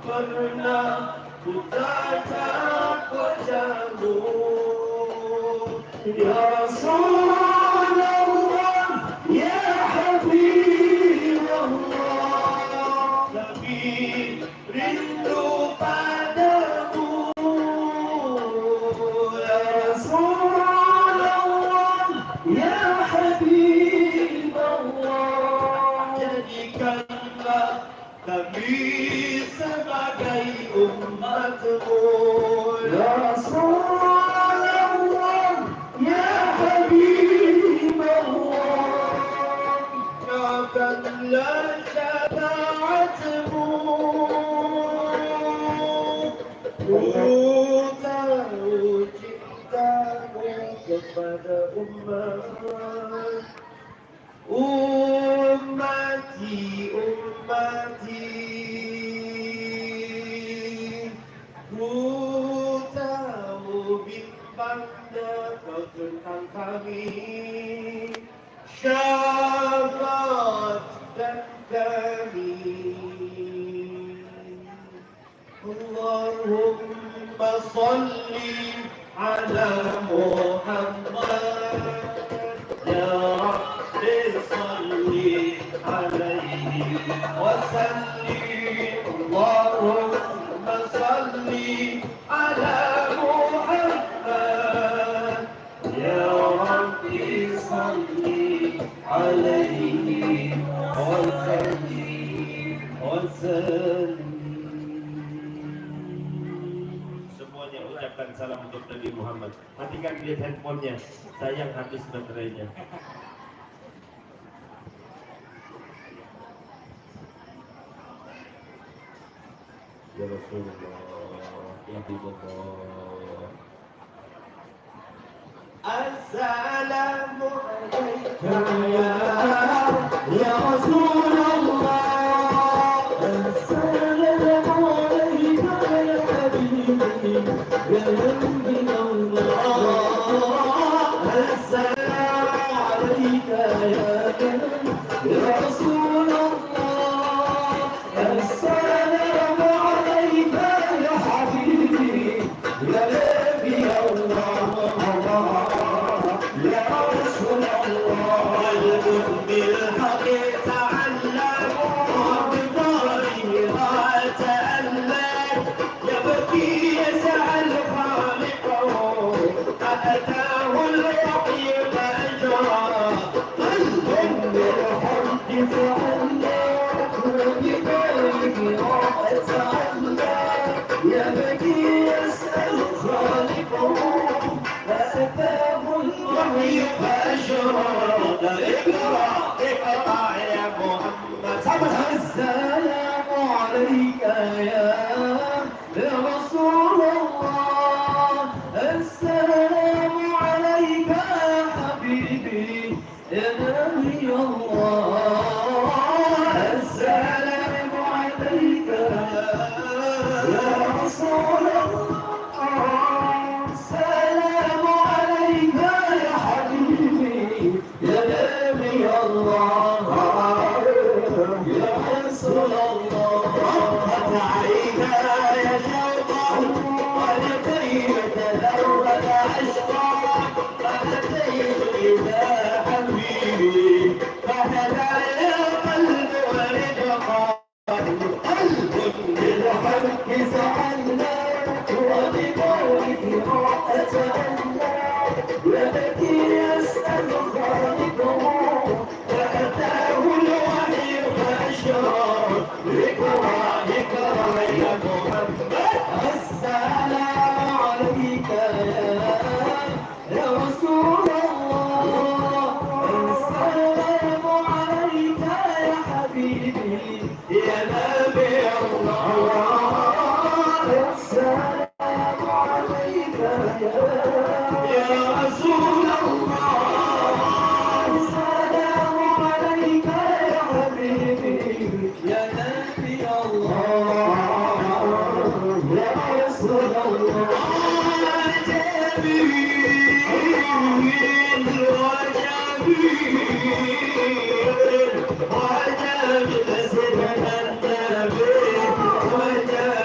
pernah ku tatap wajahmu, ya Rasulullah, ya Habibullah, lebih rindu padamu, ya Rasulullah, ya Habibullah. Jadikanlah kami sebagai umatmu, ya Rasulullah, ya Habibullah. Jagalah syafaatmu, ku tahu cintamu kepada umat. Ummati, ku tahu bimbangnya kau tentang kami, syafaatkan kami. Allahumma salli ala Muhammad, ya Rabbi salli alaihi wa sallim. Allahumma salli ala Muhammad, ya Rabbi salli alaihi wa sallim. Semuanya ucapkan salam untuk Nabi Muhammad. Matikan lihat handphonenya, sayang habis baterainya. Ya Rasulullah, ya Habibullah. Assalamu alaikum ya Rasulullah. Assalamu alaikum ya Habibi, ya Nabi Allah. Assalamu alaikum ya Rasulullah. Assalamu alaikum ya Habibi, ya Nabi Allah. يا رسول الله بالحق تعلموا بظاهرها تألم يبكي يسأل خالقه أتاه الوحي فأجرى قلب بالحق تعلم وبظاهرها تألم يبكي يسأل خالقه فأتاه الوحي فأشرق. اقرأ يا محمد. السلام عليك يا رسول الله. السلام عليك يا حبيبي يا نبي الله. السلام عليك يا رسول الله. السلام عليك يا حبيبي يا نبي الله يا رسول الله. ربت عليك يا شوقا ولكي تذرت عشقا فأتيت إلى حبيبي فهدى القلب ورزقا قلب بالحق سعنا وبقولك أتألى يبكي يسأل خالقه فأتاه الوحي فأشرى. اقرأ يا محمد. السلام عليك يا رسول الله. السلام عليك يا حبيبي يا نبي الله. السلام عليك يا رسول الله. السلام عليك يا حبيبي يا نبي الله يا رسول الله. جميل وجميل وجميل سيدنا النبي وجميل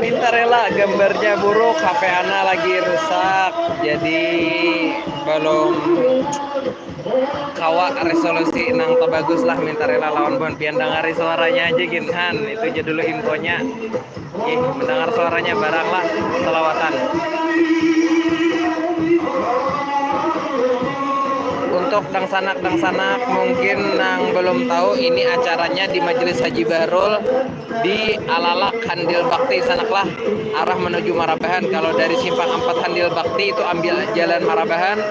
Minta rela, gambarnya buruk, HP Ana lagi rusak, jadi belum kawa resolusi nang bagus lah. Minta rela lawan bon pian dengari suaranya aja ginhan, itu aja dulu infonya. Mendengar suaranya barang lah, selawatan. Untuk dangsanak mungkin nang belum tahu, ini acaranya di Majelis Haji Bahrul di Alalak Handil Bakti sanaklah, arah menuju Marabahan. Kalau dari Simpang 4 Handil Bakti itu ambil jalan Marabahan.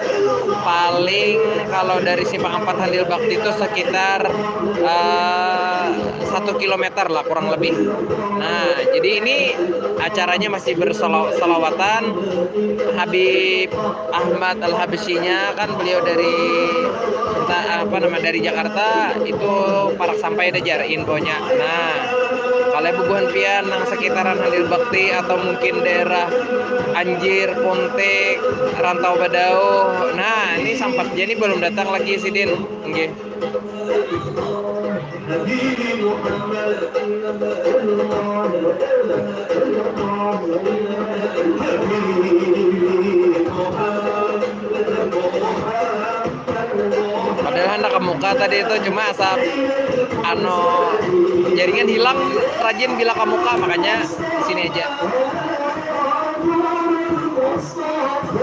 Paling kalau dari Simpang 4 Handil Bakti itu sekitar 1 kilometer lah kurang lebih. Nah, jadi ini acaranya masih bersolawatan. Habib Ahmad Al-Habsyinya kan beliau dari dari Jakarta, itu parak sampai dejar infonya. Nah, kalau bubuhan pian nang sekitaran Handil Bakti atau mungkin daerah Anjir, Pontek, Rantau Badau. Nah, ini sempat jadi belum datang lagi Sidin. Nggih. Padahal hendak ke muka tadi itu cuma asap jaringan hilang, rajin bila ke muka, makanya sini aja.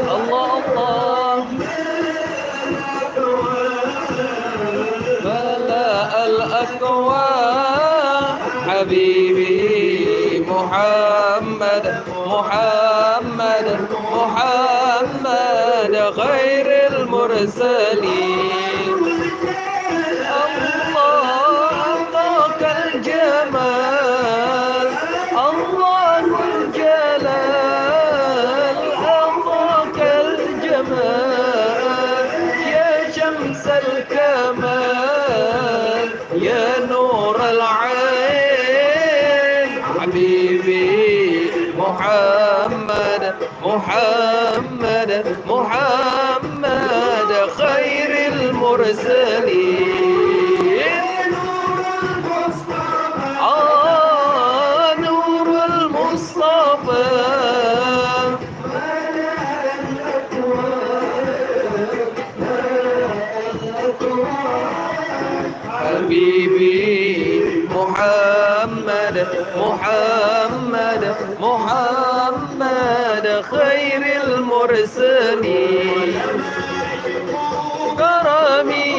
Allah Allah bala al-aqwa habibi Muhammad Muhammad Muhammad khairil mursalin. Allah ataqal jamal Allahul jalal ataqal jamal ya syamsal kamal ya nural ain habibi Muhammad Muhammad Muhammad khairil mursalin. Nurul Mustafa Habibi Muhammad Muhammad Muhammad khairil mursalin. Karami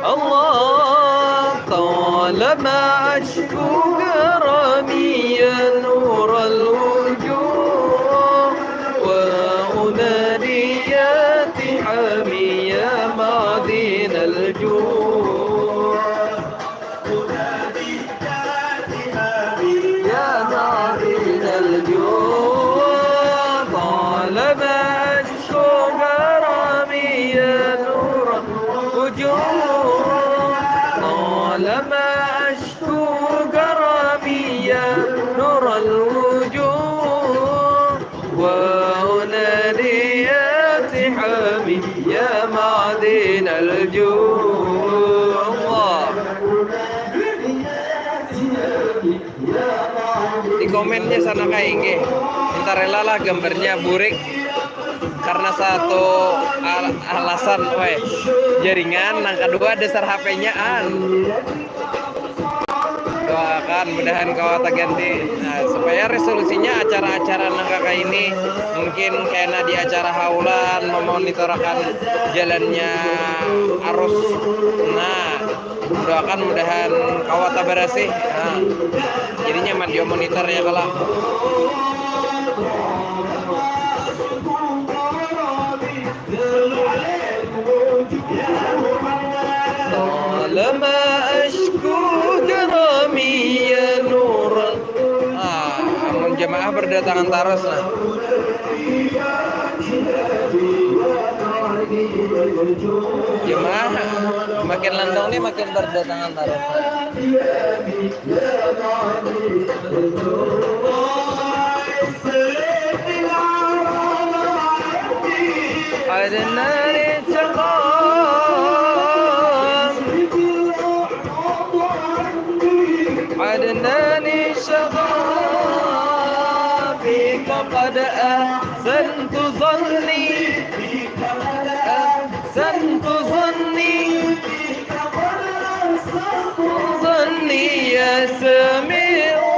Allah talama ashku karami ya nural wujuh wa unadi ya tihami ya madin al-juh ya madin al-juh talama ashku karami ya nural wujuh talama ashku karami ya nural wujuh wa unadi ya tihami ya madin al-juh. Allah. Di komennya sana kayak inge minta rela lah gambarnya burik karena satu alasan jaringan, yang kedua dasar HP-nya doakan mudahan kawata ganti. Nah, supaya resolusinya acara-acara nangkaka ini mungkin karena di acara haulan memonitorkan jalannya arus. Nah, doakan mudahan kawata berasih. Nah, jadinya mandio monitor ya kalau. Lama ashku jarami ya nur. Amun jamaah berdatangan taros nah. Jemaah makin landong nih makin berdatangan taros. Adnani saqam Adnani saqam bika qad ahsantu dhanni ahsantu dhanni ya sami'u.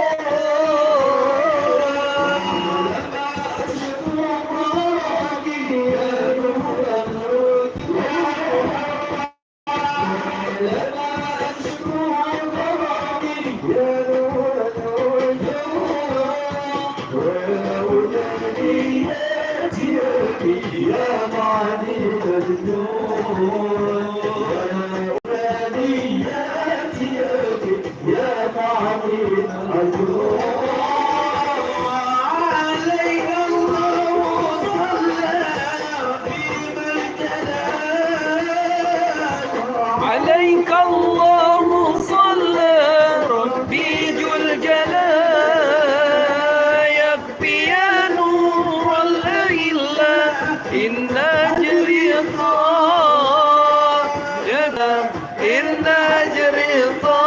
عليك الله صلى ربي ذو الجلال يكفي يا نور الإله إن جريطا إن جريطا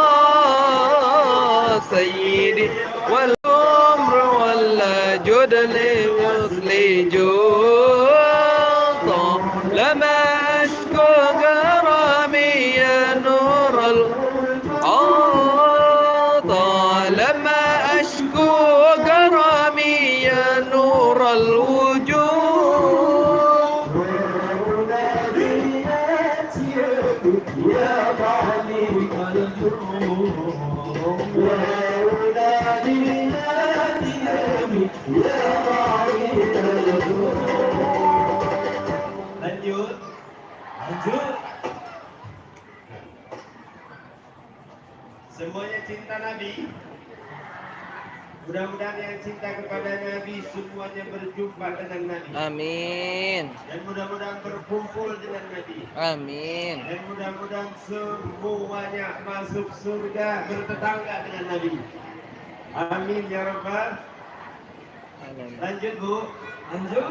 سيدي والأمر والجود لوصلي جوطا لما أشكو غرامي يا نور العطا لما أشكو غرامي يا نور الوجود يا معلم Lanjut. Semuanya cinta Nabi. Mudah-mudahan yang cinta kepada Nabi semuanya berjumpa dengan Nabi. Amin. Dan mudah-mudahan berkumpul dengan Nabi. Amin. Dan mudah-mudahan semuanya masuk surga bertetangga dengan Nabi. Amin ya Rabbal. Amin. Lanjut Bu. Lanjut.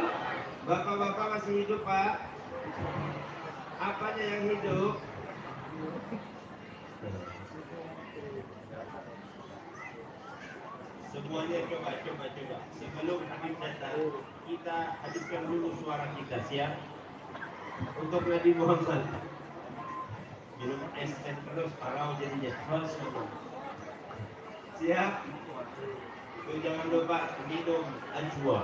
Bapak-bapak masih hidup Pak? Apanya yang hidup? Semuanya coba. Sebelum Habib datang, kita habiskan dulu suara kita, siap? Untuk Nabi Muhammad. Minum es teh terus, parau jadinya. Harus minum. Siap? Tuh, jangan lupa minum ajwa.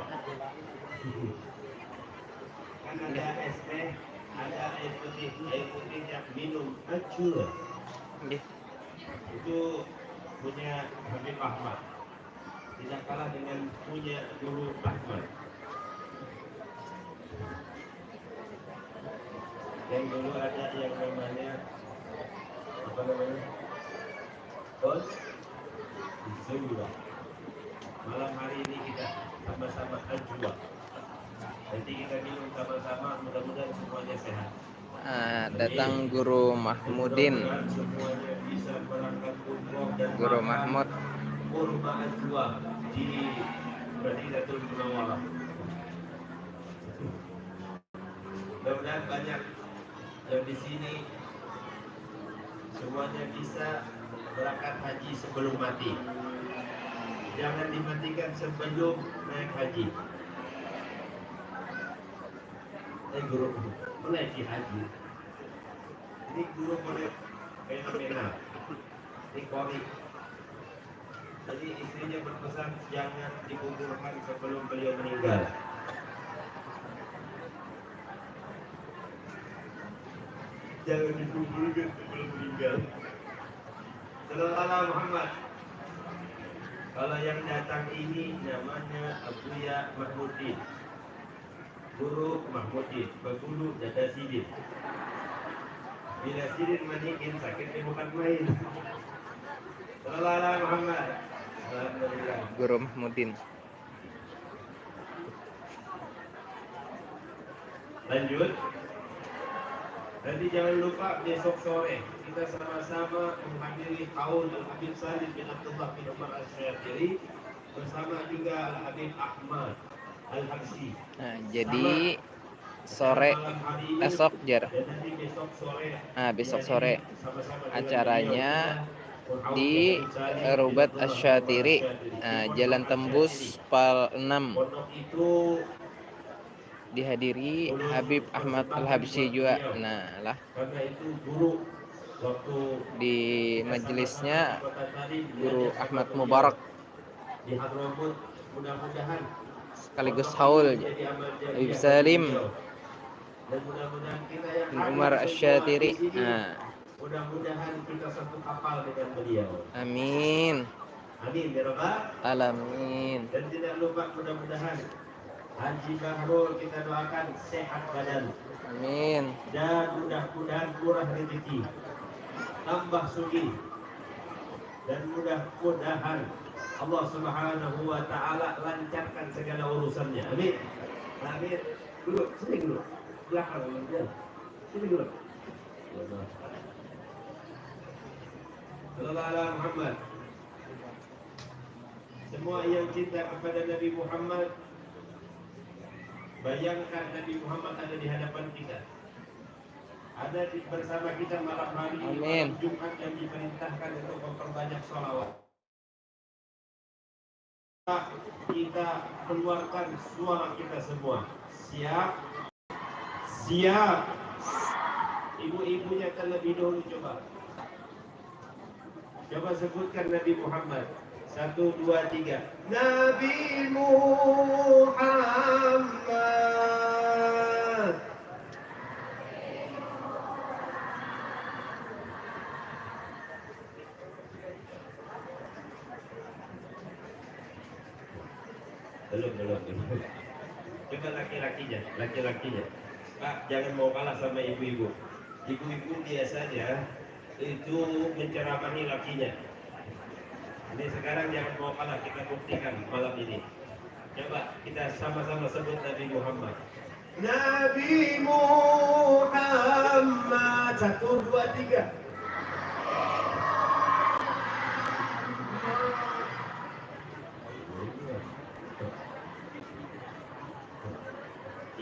Kan ada es teh, ada air putihnya minum ajwa. Itu punya Habib Ahmad. Tidak kalah dengan punya Guru Ahmad. Dan dulu ada yang namanya apa namanya? Bos Zura. Malam hari ini kita sama-sama ajwa. Nanti kita minum sama-sama, mudah-mudahan semuanya sehat. Datang Guru Mahmudin. Semuanya bisa berangkat umroh dan Guru Mahmud. kurma ajwa di Madinatul Munawwarah. Mudah-mudahan banyak yang di sini semuanya bisa berangkat haji sebelum mati. Jangan dimatikan sebelum naik haji. Guru menaiki haji. Ini guru boleh fenomenal. Ini kori. Jadi istrinya berpesan jangan dikuburkan sebelum beliau meninggal. Jangan dikuburkan sebelum meninggal. Sallallahu Muhammad. Kalau yang datang ini namanya Abuya Mahmudin, Guru Mahmudin, Begulu Dada Sidin. Bila Sidin meningin sakitnya bukan main. Sallallahu Muhammad. Alhamdulillah. Guru Mahmudin. Lanjut. Nanti jangan lupa besok sore kita sama-sama menghadiri haul Al-Habib Salim bin Abdullah bin Umar Al-Syafiri bersama juga Al-Habib Ahmad Al-Habsyi. Nah, jadi sore esok Jar. Dan nanti besok sore. Nah, besok sore Sama-sama acaranya di Rubat Asy-Syatiri. Nah, Jalan Tembus Pal 6. Pondok itu Dihadiri Habib Ahmad Al-Habsyi juga. Nah, lah karena itu guru waktu di majelisnya Guru Ahmad Mubarak di Hadramut, mudah-mudahan sekaligus haul Habib Salim dan mudah-mudahan kita yang bin Umar Asy-Syatiri. di sini, Nah, mudah-mudahan kita satu kapal dengan beliau. amin. Amin ya Rabbal Alamin. dan tidak lupa mudah-mudahan Haji Bahrul kita doakan sehat badan Amin. dan mudah-mudahan murah rezeki, tambah sugi, dan mudah-mudahan Allah Subhanahu wa taala lancarkan segala urusannya. Amin. Amin. Dulu, sini dulu. Belakang ya. Sini dulu. Sallallahu alaihi Muhammad. Semua yang cinta kepada Nabi Muhammad, bayangkan Nabi Muhammad ada di hadapan kita. Ada bersama kita malam hari di Amin. malam Jumat yang diperintahkan untuk memperbanyak sholawat. Kita keluarkan suara kita semua. Siap? Siap. Ibu-ibunya terlebih dahulu coba. Coba sebutkan Nabi Muhammad. 1, 2, 3. Nabi Muhammad. Belum. Coba laki-lakinya. Pak, jangan mau kalah sama ibu-ibu. Ibu-ibu biasanya itu menceramahi lakinya. Ini sekarang jangan mau kalah, kita buktikan malam ini. Coba kita sama-sama sebut Nabi Muhammad. Nabi Muhammad. 1, 2, 3.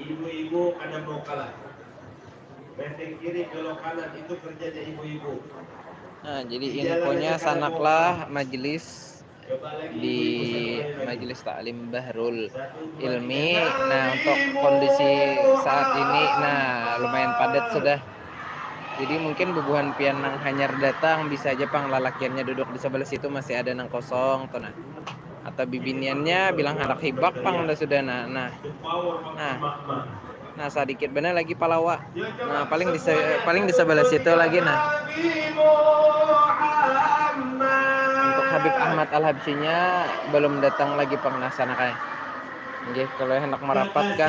Ibu-ibu kada mau kalah. Benteng kiri belok kanan itu kerjanya ibu-ibu. Nah, jadi infonya sanaklah majelis di Majelis Taklim Bahrul Ilmi. Nah, untuk kondisi saat ini lumayan padat sudah. Jadi mungkin bubuhan pian nang hanyar datang bisa aja pang lalakiannya duduk di sebelah situ masih ada nang kosong tuh nah. Atau bibiniannya bilang hendak hibak pang udah sudah nah sedikit bener lagi palawa. Nah, paling di sebelah situ lagi nah. Untuk Habib Ahmad Al-Habsyinya belum datang lagi pengenasana kayak. Oke, kalau hendak merapatkan.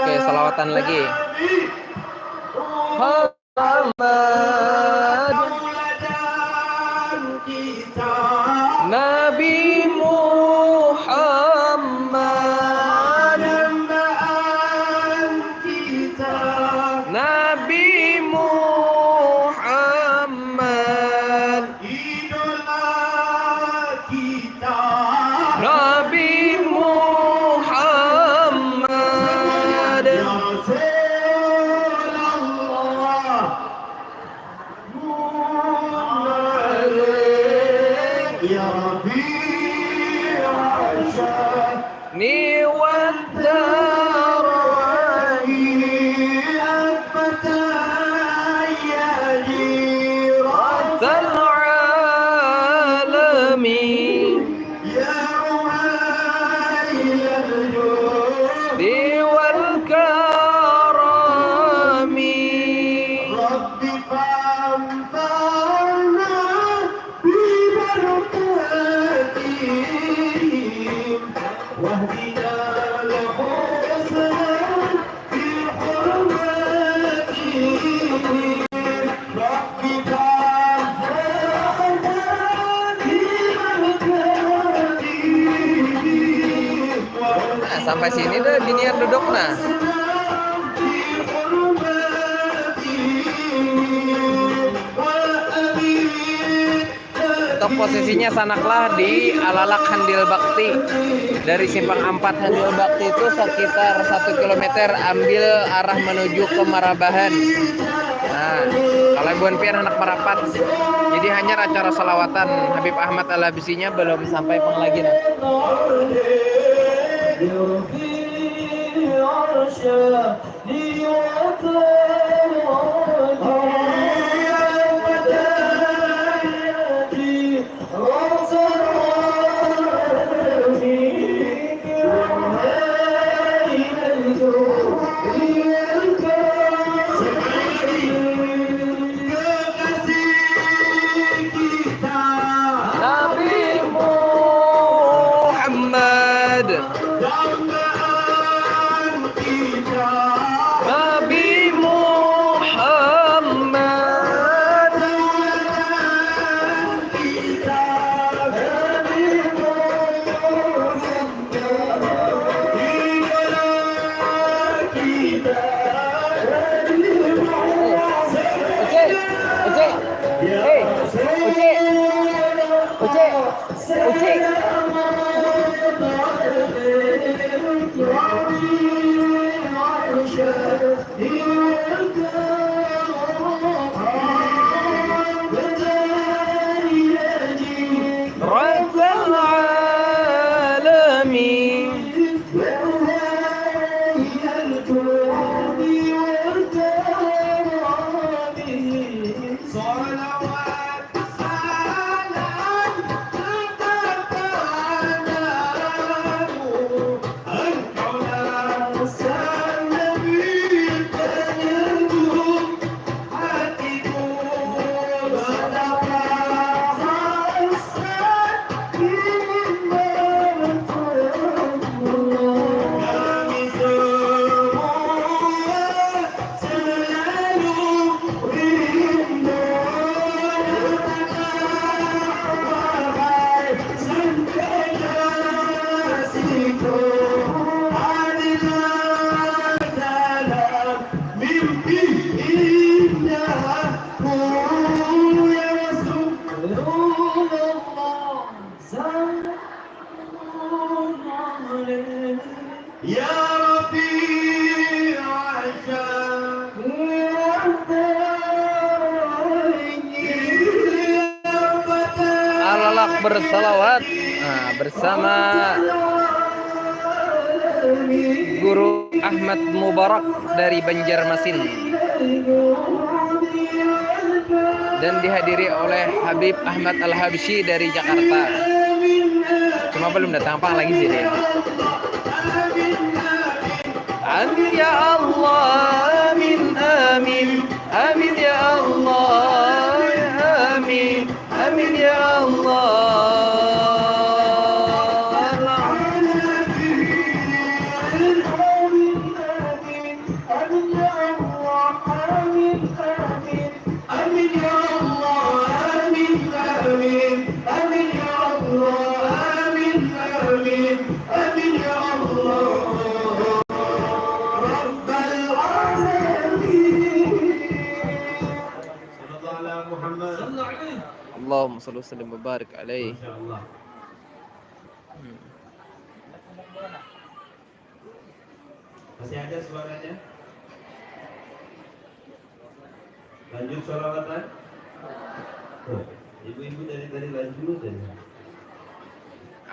Oke, selawatan lagi. Muhammad Nabi Muhammad Nabi Muhammad idola kita Nabi Muhammad ya Rasulullah sampai sini dah dinian duduk nah. Untuk posisinya sanaklah di Alalak Handil Bakti. Dari Simpang 4 Handil Bakti itu sekitar 1 kilometer, ambil arah menuju ke Marabahan. Nah, kalau buan pian anak Marapat. Jadi hanya acara salawatan Habib Ahmad Al-Habsyinya belum sampai Penglagina. Nabi Muhammad, Nabi Muhammad, Rabbal alamin. Ya Rabbi Asyam Alalak bersalawat bersama Guru Ahmad Mubarak dari Banjarmasin dan dihadiri oleh Habib Ahmad Al-Habsyi dari Jakarta. Cuma belum datang apa lagi sih dia. Amin ya Allah, amin amin, amin ya Allah, amin, amin ya Allah. Allahumma shalli wa sallim wa barik alaihi. Masya Allah. Masih ada suaranya? Lanjut sholawatan. Oh, ibu-ibu dari tadi lanjut dan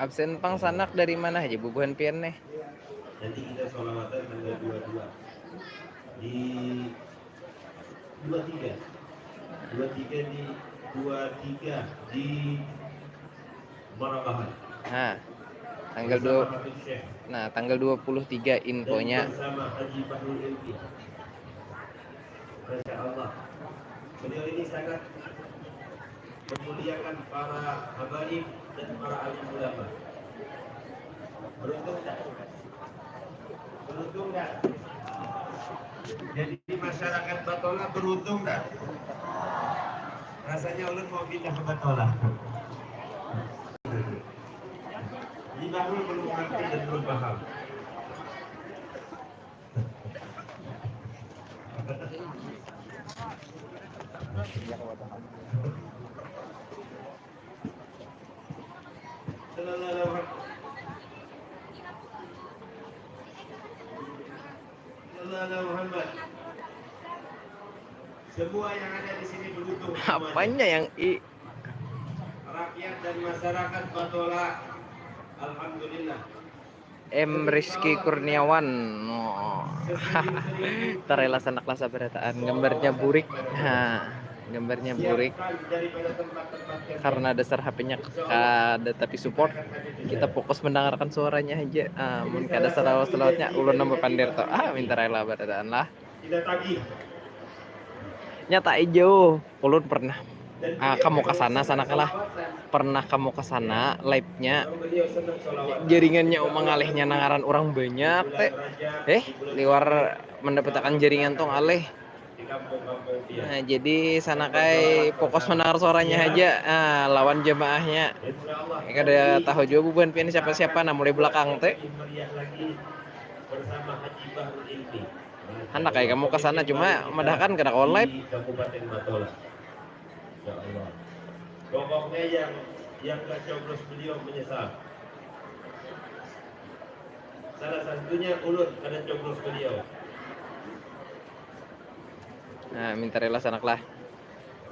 Absen pang sanak dari mana aja bubuhan pian nih? nanti kita sholawatan tanggal 22 di 23 di Marabahan. Tanggal 23 infonya. Dan bersama Haji Bahrul Ilmi. Masya Allah. Beliau ini sangat memuliakan para habaib dan para alim ulama. Beruntung tak? Beruntung tak? Jadi masyarakat Batola beruntung tak? Rasanya ulun mau pindah ke Batola. Di Bahrul belum ngerti dan belum paham. Sallallahu Muhammad. Semua yang ada di sini beruntung semuanya. Apanya yang Rakyat dan masyarakat Batola, alhamdulillah. M Rizky Kurniawan. Oh. Tarela sanak lasa berataan gambarnya burik. Nah, gambarnya burik. Karena dasar HP-nya kada tapi support, kita fokus mendengarkan suaranya aja. Mun kada selawat-selawatnya ulun nambah pandir to. Minta rela berataan lah. Tidak tagih. Nyata ijo, ulun pernah. Kamu ke sana kalah. Pernah kamu ke sana live-nya jaringannya mengalihnya nangaran orang banyak teh. Liwar mendapatkan jaringan tuh ngalih. Nah, jadi sana kai fokus mendengar suaranya aja. Lawan jemaahnya. Kada tahu juga bukan pian siapa-siapa nah mulai belakang teh. Anak kayak kamu ke sana cuma madakan kada online. Ya Allah. Pokoknya yang gak coblos beliau menyesal. Salah satunya ulut kada coblos beliau. Nah, minta rela sanaklah.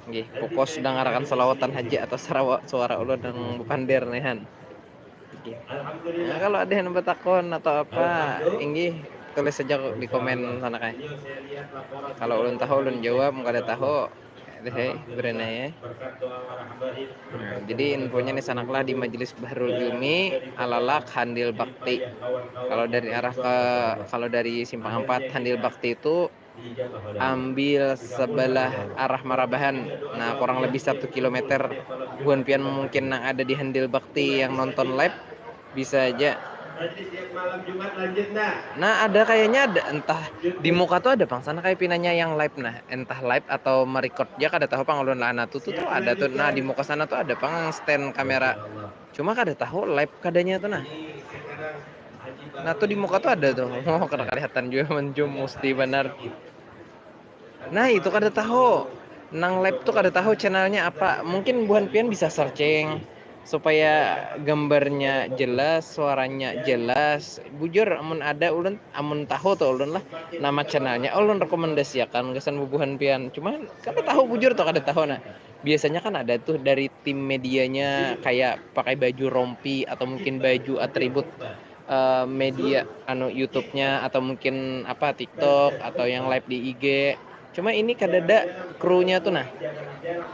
Nggih, fokus dengarkan selawatan haji atau suara ulut dan bukan dernehan. Alhamdulillah. Nah, kalau ada yang bertakon atau apa, inggih tulis saja di komen sana kai. Kalau ulun tahu ulun jawab, enggak ada tahu berenai ya. Nah, jadi infonya nih sanaklah di Majelis Bahrul Ilmi Alalak Handil Bakti. Kalau dari Simpang 4 Handil Bakti itu ambil sebelah arah Marabahan. Nah, kurang lebih 1 kilometer. Buan pian mungkin yang ada di Handil Bakti yang nonton live bisa aja. Nah, ada kayaknya ada entah di muka tuh ada pang sana kayak pinanya yang live nah, entah live atau merecord ya kada tahu pang ulun lana tuh ada tuh. Nah, di muka sana tuh ada pang stand kamera. Cuma kada tahu live kadanya tuh nah. Nah, tuh di muka tuh ada tuh. Kada kelihatan juga menjum mesti benar. Nah, itu kada tahu. Nang live tuh kada tahu channelnya apa. Mungkin buan pian bisa searching supaya gambarnya jelas, suaranya jelas. Bujur amun ada ulun amun tahu tuh ulun lah nama channelnya ulun rekomendasikan kesan bubuhan pian. Cuman kada tahu bujur tuh kada tahu nah. Biasanya kan ada tuh dari tim medianya kayak pakai baju rompi atau mungkin baju atribut media YouTube-nya atau mungkin apa TikTok atau yang live di IG. Cuma ini kadada krunya tuh nah.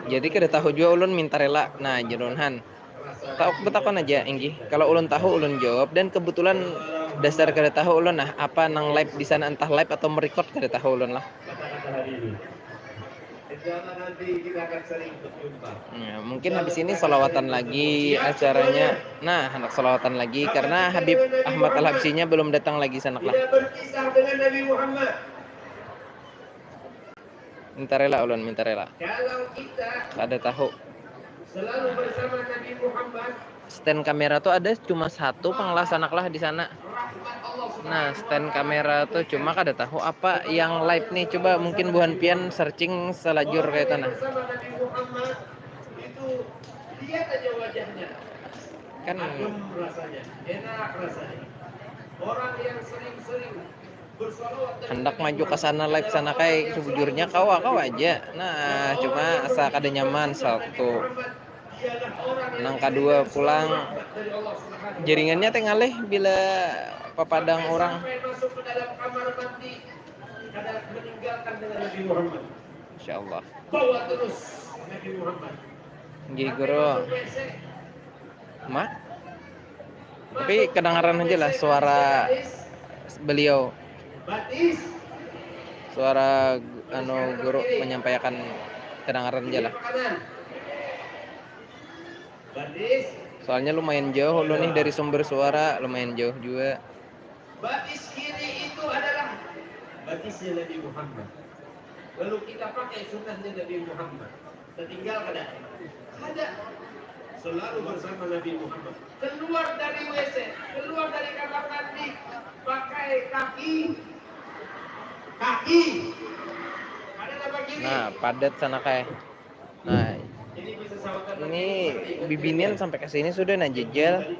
Jadi kada tahu juga ulun minta rela. Nah, jerunhan. Tahu betakon aja Enggi. Kalau ulun tahu ulun jawab dan kebetulan dasar kada tahu ulun nah apa nang live di sana entah live atau merecord kada tahu ulun lah. Ya, mungkin habis ini selawatan lagi acaranya. Nah, anak selawatan lagi karena Habib Ahmad Al-Habsyinya belum datang lagi sana lah. Minta rela ulun, minta rela. Kalau kita Kada tahu. Selalu bersama Nabi Muhammad. Stand kamera tuh ada cuma satu panglasanaklah di sana. Nah, stand kamera tuh cuma kada tahu apa yang live nih. Coba mungkin buhan pian searching selajur kayak tanah. Bersama Nabi Muhammad itu lihat aja wajahnya. Kan adem rasanya, enak rasanya. Orang yang sering-sering hendak maju ke sana live sana kayak sejujurnya kau aja. Nah, cuma asa kada nyaman satu. Nang kedua pulang jaringannya tengaleh bila papadang orang. Insyaallah. Bawa terus Nabi Muhammad. Nggih, Guru. Tapi kedengaran aja lah suara beliau. Suara guru menyampaikan kedengaran aja lah. Soalnya lumayan jauh lo nih dari sumber suara, lumayan jauh juga. Batis kiri itu adalah batisnya Nabi Muhammad. Lalu kita pakai sunnahnya Nabi Muhammad. Tertinggal kada? Kada. Selalu bersama Nabi Muhammad. Keluar dari WC, keluar dari kamar mandi, pakai kaki. Nah, padat sana kayak. Ini bibinian sampai ke sini sudah nah jejel.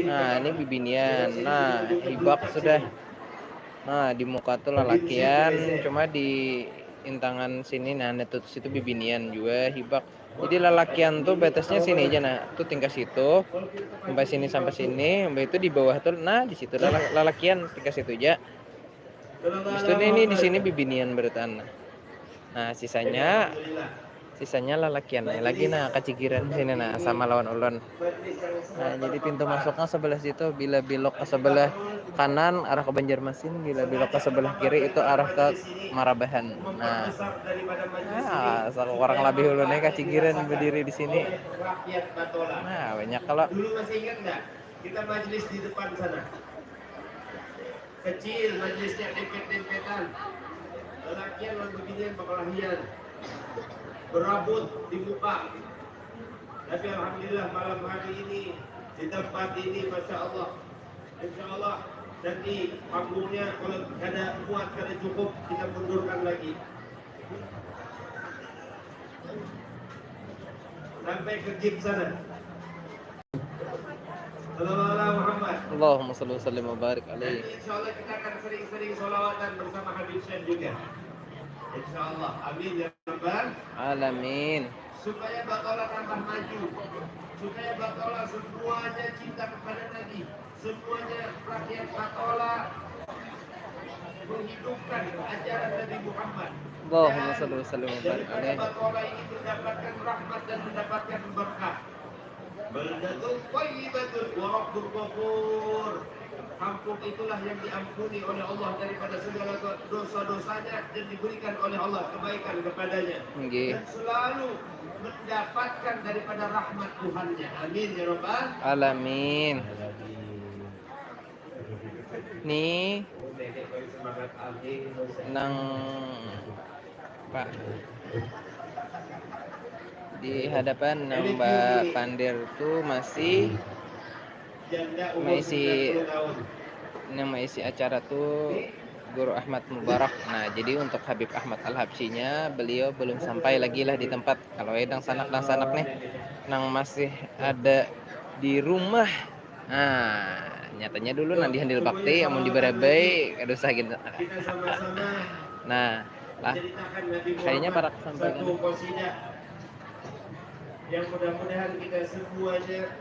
Nah, ini bibinian. Nah, hibak sudah. Nah, di muka tuh lalakian, cuma di intangan sini nah situ bibinian juga hibak. Jadi lalakian tuh batasnya sini aja nah, tuh tingkat situ sampai sini, sampai itu di bawah tuh nah di situ lalakian tingkat situ aja. Habis itu ini di sini bibinian bertan. Nah, sisanya lalakian lagi nah kacigiran sini nah sama lawan ulun. Nah, jadi pintu masuknya sebelah situ, bila belok ke sebelah kanan arah ke Banjarmasin, bila belok ke sebelah kiri itu arah ke Marabahan. Nah, orang lebih ulunnya kacigiran berdiri di sini. Nah, banyak kalau dulu masih ingat nggak kita majelis di depan sana kecil majelisnya dempet-dempetan lelakian lawan beginian perkelahian berabut di muka. Tapi alhamdulillah malam hari ini di tempat ini masya Allah, insya Allah nanti panggungnya kalau kada kuat kada cukup kita mundurkan lagi sampai ke jeep sana. Sallallahu Muhammad. Allahumma salli wa sallim wa barik alaihi. Insya Allah kita akan sering-sering sholawatan bersama Habib Syekh juga. Insya Allah, amin ya rabbal alamin. Supaya bakalah tambah maju, supaya bakalah semuanya cinta kepada Nabi, semuanya rakyat bakalah menghidupkan ajaran Nabi Muhammad. Allahumma salli wa sallim wa barik alaihi. Bakalah ini mendapatkan rahmat dan mendapatkan berkah. Baldatun thayyibatun wa rabbul ghafur. Kampung itulah yang diampuni oleh Allah daripada segala dosa-dosanya dan diberikan oleh Allah kebaikan kepadanya. Dan selalu mendapatkan daripada rahmat Tuhannya. Amin ya rabbal alamin. Nih nang Pak di hadapan Mbak Pandir tuh masih mengisi acara tuh Guru Ahmad Mubarak. Nah, jadi untuk Habib Ahmad Al-Habsyinya beliau belum sampai lagi lah di tempat. Kalau edang sanak nih nang masih ada di rumah. Nah, nyatanya dulu nanti handil bakti amun di Barabai kada usah gitu. Nah, lah kayaknya barak sampai kan. Yang mudah-mudahan kita semuanya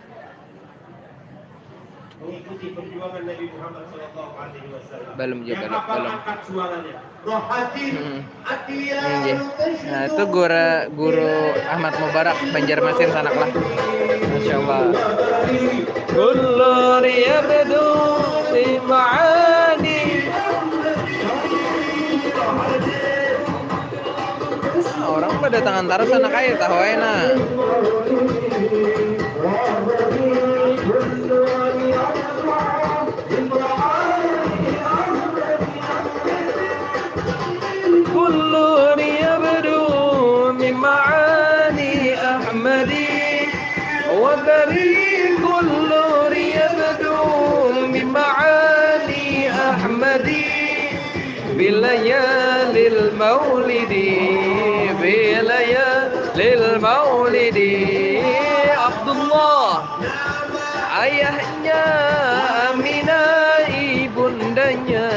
mengikuti perjuangan Nabi Muhammad SAW. Belum juga belum. Angkat suaranya. Rohatin Nah, itu guru Ahmad Mubarak Banjarmasin sanaklah. Masya Allah. Kullu yabdu fi ma'ani. Orang pada tangan taruh sana kaya tahu enak. Kullu yabdu min ma'ani Ahmadi wa bari kullu yabdu min ma'ani Ahmadi bilayalil maulidi lil maulidi Abdullah ayahnya Aminah ibundanya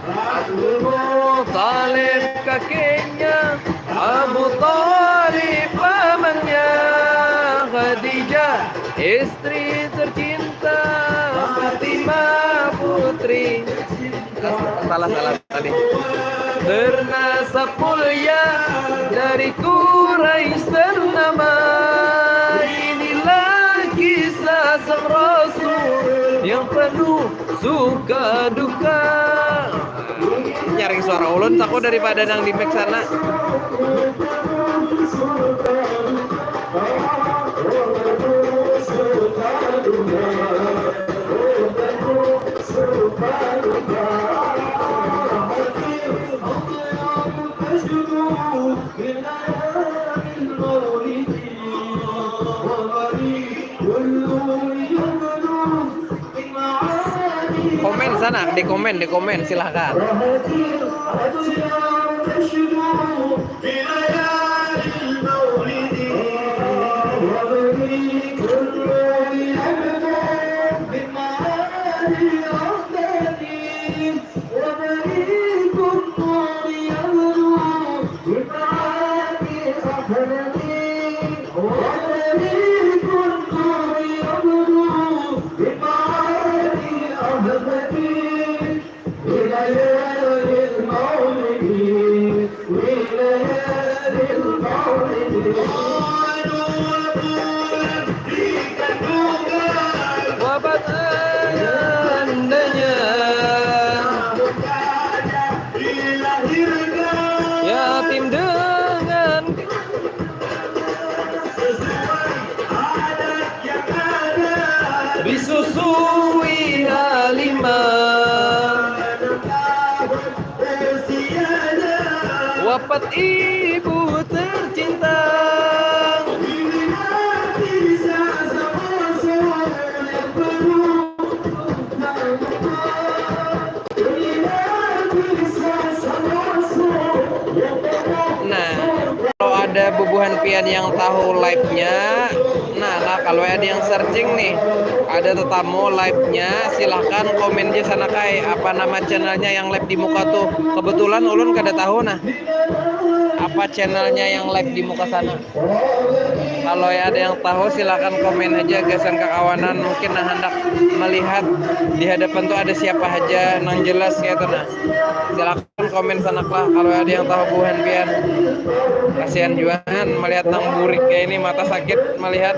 Abdul Muttalib kakeknya Abu Talib pamannya Khadijah istri tercinta Fatimah putri salah tadi bernasab mulia dari Quraisy ternama. Inilah kisah sang Rasul yang penuh suka duka. Nyaring suara ulun saku daripada nang di mic sana. Komen sana, di komen silahkan. Bapak Ibu tercinta. Nah, kalau ada Bubuhan Pian yang tahu live-nya, nah kalau ada yang searching nih, ada tetamu live-nya, silahkan komen di sana kai apa nama channelnya yang live di muka tuh. Kebetulan ulun kada tahu nah apa channelnya yang live di muka sana. Kalau ada yang tahu silahkan komen aja gasan kekawanan, mungkin nah hendak melihat di hadapan tuh ada siapa aja nang jelas ya tuh nah. Silahkan komen sana lah kalau ada yang tahu Bubuhan Pian. Kasihan juga kan melihat nang burik kayak ini, mata sakit melihat.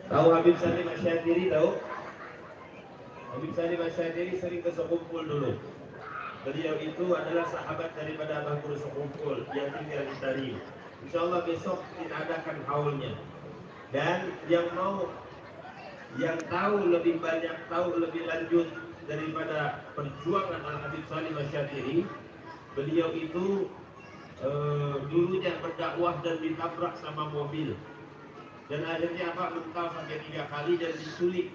Tahu Habib Salim Asyadiri tahu? Habib Salim Asyadiri sering ke Sekumpul dulu. Beliau itu adalah sahabat daripada Abah Guru Sekumpul yang tinggal di Tarim. Insya Allah besok kita adakan haulnya. Dan yang tahu lebih banyak, tahu lebih lanjut daripada perjuangan Al Habib Salim Asyadiri, beliau itu dulunya berdakwah dan ditabrak sama mobil. Dan akhirnya mental sampai 3 kali dan diculik.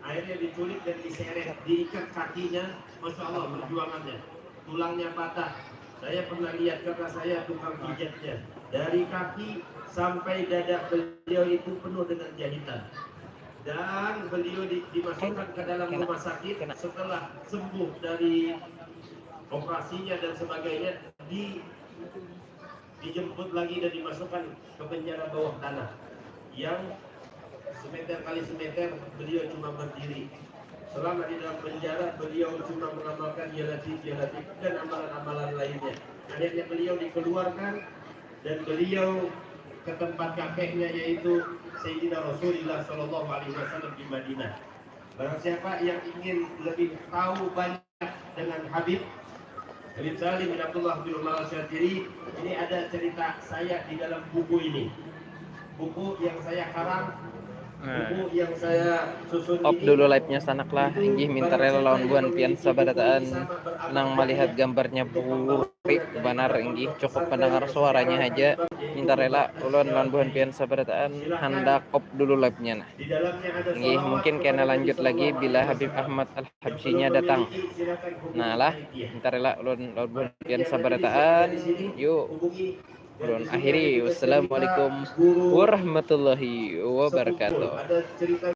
Akhirnya diculik dan diseret, diikat kakinya, Masya Allah perjuangannya. Tulangnya patah. Saya pernah lihat karena saya tukang pijatnya. Dari kaki sampai dada beliau itu penuh dengan jahitan. Dan beliau dimasukkan ke dalam rumah sakit setelah sembuh dari operasinya dan sebagainya, dijemput lagi dan dimasukkan ke penjara bawah tanah. Yang semeter kali semeter beliau cuma berdiri. Selama di dalam penjara beliau cuma mengamalkan ya latif dan amalan-amalan lainnya. akhirnya beliau dikeluarkan dan beliau ke tempat kakeknya yaitu Sayyidina Rasulullah Shallallahu Alaihi Wasallam di Madinah. Barang siapa yang ingin lebih tahu banyak dengan Habib Salim bin Abdullah bin Umar Al-Syatiri, ini ada cerita saya di dalam buku ini. Buku yang saya karang, buku yang saya susun Op ini. dulu live-nya sanaklah inggih minta rela lawan buan pian sabarataan nang melihat gambarnya buri benar inggih cukup mendengar suaranya aja minta rela ulun lawan buan pian sabarataan hendak op dulu live-nya nah. Di dalamnya ada Inggih mungkin kena lanjut lagi bila Habib Ahmad Al-Habsyinya datang. Nah lah minta rela ulun lawan buan pian sabarataan yuk ulun akhiri wassalamualaikum warahmatullahi wabarakatuh. Ada cerita